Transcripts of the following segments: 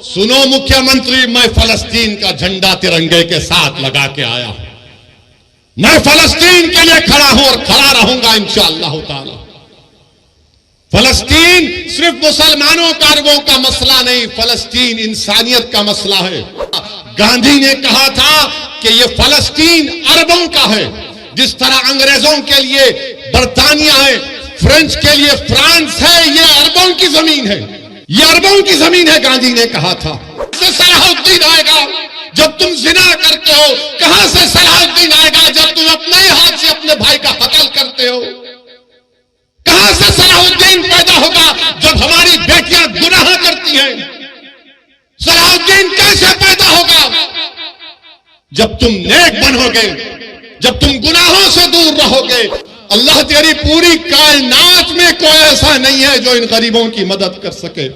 सुनो मुख्यमंत्री, मैं फलस्तीन का झंडा तिरंगे के साथ लगा के आया हूं। मैं फलस्तीन के लिए खड़ा हूं और खड़ा रहूंगा इंशाअल्लाह ताला। फलस्तीन सिर्फ मुसलमानों का अरबों का मसला नहीं, फलस्तीन इंसानियत का मसला है। गांधी ने कहा था कि यह फलस्तीन अरबों का है, जिस तरह अंग्रेजों के लिए बरतानिया है, फ्रेंच के लिए फ्रांस है, यह अरबों की जमीन है, यह अरबों की जमीन है, गांधी ने कहा था। से सलाहुद्दीन आएगा जब तुम जिना करते हो? कहां से सलाहुद्दीन आएगा जब तुम अपने हाथ से अपने भाई का कत्ल करते हो? कहां से सलाहुद्दीन पैदा होगा जब हमारी बेटियां गुनाह करती हैं? सलाहुद्दीन कैसे पैदा होगा? जब तुम नेक बनोगे, जब तुम गुनाहों से दूर रहोगे। अल्लाह तेरी पूरी कायनात में कोई ऐसा नहीं है जो इन गरीबों की मदद कर सके,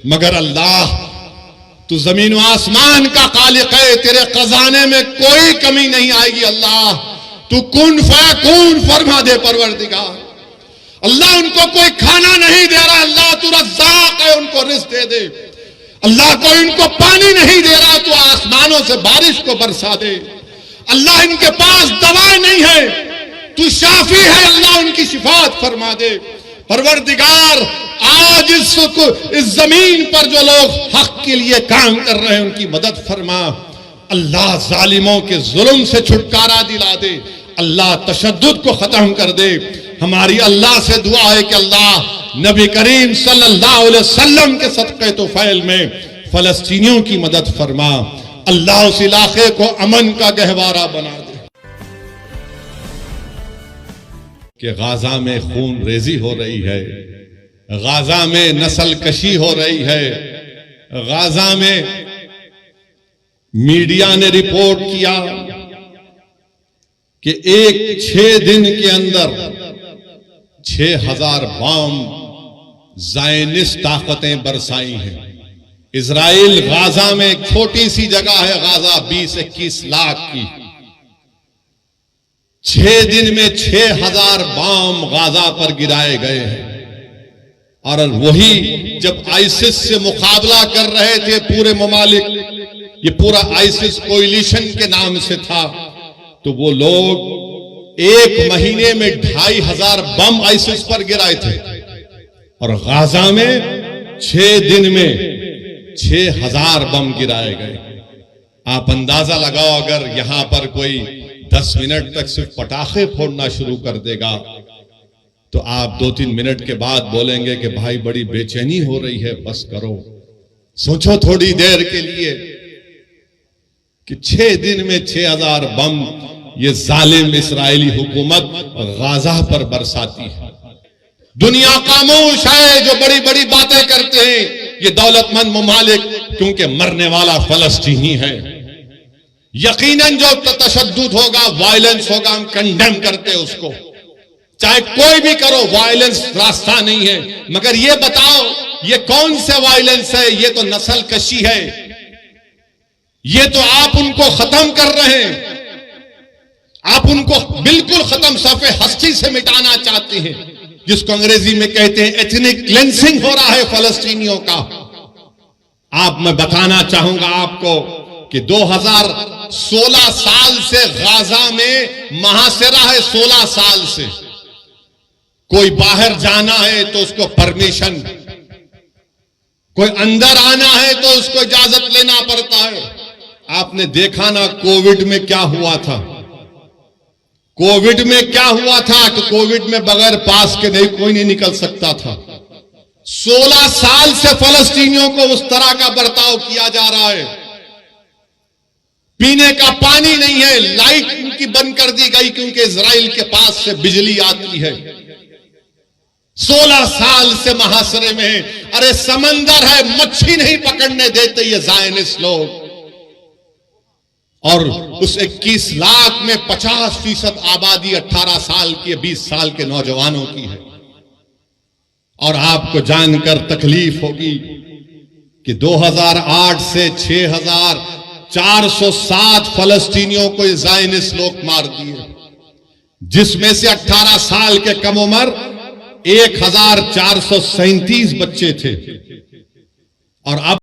मगर अल्लाह तू जमीन व आसमान का खालिक है, तेरे खजाने में कोई कमी नहीं आएगी। अल्लाह तू कुन फयकून फरमा दे परवरदिगार। अल्लाह उनको कोई खाना नहीं दे रहा, अल्लाह तू रज़्ज़ाक़ है, उनको रिज़्क़ दे दे। अल्लाह कोई इनको पानी नहीं दे रहा, तू आसमानों से बारिश को बरसा दे। अल्लाह इनके पास दवा नहीं है, तू शाफी है, अल्लाह उनकी शिफात फरमा दे। परवरदिगार आज इस जमीन पर जो लोग हक के लिए काम कर रहे हैं उनकी मदद फरमा। अल्लाह जालिमों के जुल्म से छुटकारा दिला दे। अल्लाह तशद्दुद को खत्म कर दे। हमारी अल्लाह से दुआ है कि अल्लाह नबी करीम सल्लल्लाहु अलैहि वसल्लम के सदक़े तोफ़ैल में फलस्तीनियों की मदद फरमा। अल्लाह उस इलाके को अमन का गहवारा बना दे। कि गाजा में खून रेजी हो रही है, गाजा में नस्ल कशी हो रही है, गाजा में मीडिया ने रिपोर्ट किया कि 6 दिन के अंदर 6000 बम ज़ायनिस्ट ताकतें बरसाई हैं। इजराइल गाजा में एक छोटी सी जगह है, गाजा 20-21 लाख की, 6 दिन में 6000 बम गाजा पर गिराए गए हैं। और वही जब आईसिस से मुकाबला कर रहे थे पूरे ममालिक, ये पूरा आईसिस कोएलिशन के नाम से था, तो वो लोग 1 महीने में 2500 बम आईसिस पर गिराए थे और गाजा में 6 दिन में 6000 बम गिराए गए। आप अंदाजा लगाओ, अगर यहां पर कोई 10 मिनट तक सिर्फ पटाखे फोड़ना शुरू कर देगा तो आप 2-3 मिनट के बाद बोलेंगे कि भाई बड़ी बेचैनी हो रही है, बस करो। सोचो थोड़ी देर के लिए कि 6 दिन में 6000 बम ये जालिम इस्राएली हुकूमत गाजा पर बरसाती है। दुनिया खामोश है, जो बड़ी बड़ी बातें करते हैं ये दौलतमंद ममालिक, क्योंकि मरने वाला फलस्तीनी है। यकीनन जो तशद्दुद होगा, वायलेंस होगा, हम कंडेम करते हैं उसको, चाहे कोई भी करो, वायलेंस रास्ता नहीं है। मगर ये बताओ ये कौन से वायलेंस है? ये तो नस्ल कशी है, ये तो आप उनको खत्म कर रहे हैं, आप उनको बिल्कुल खत्म, सफ़े हस्ती से मिटाना चाहते हैं, जिसको अंग्रेजी में कहते हैं एथनिक क्लेंसिंग हो रहा है फलस्तीनियों का। मैं बताना चाहूंगा आपको कि 2016 साल से गाजा में महासिरा है। 16 साल से कोई बाहर जाना है तो उसको परमिशन, कोई अंदर आना है तो उसको इजाजत लेना पड़ता है। आपने देखा ना कोविड में क्या हुआ था? कोविड में क्या हुआ था कि कोविड में बगैर पास के नहीं कोई नहीं निकल सकता था। 16 साल से फलस्तीनियों को उस तरह का बर्ताव किया जा रहा है। पीने का पानी नहीं है, लाइट उनकी बंद कर दी गई क्योंकि इजराइल के पास से बिजली आती है। 16 साल से महासरे में, अरे समंदर है, मच्छी नहीं पकड़ने देते ये ज़ायनिस्ट लोग। और उस 21 लाख में 50% आबादी 18 साल की, 20 साल के नौजवानों की है। और आपको जानकर तकलीफ होगी कि 2008 से 6407 फलस्तीनियों को ज़ायनिस्ट लोग मार दिए, जिसमें से 18 साल के कम उम्र 1437 बच्चे थे। और अब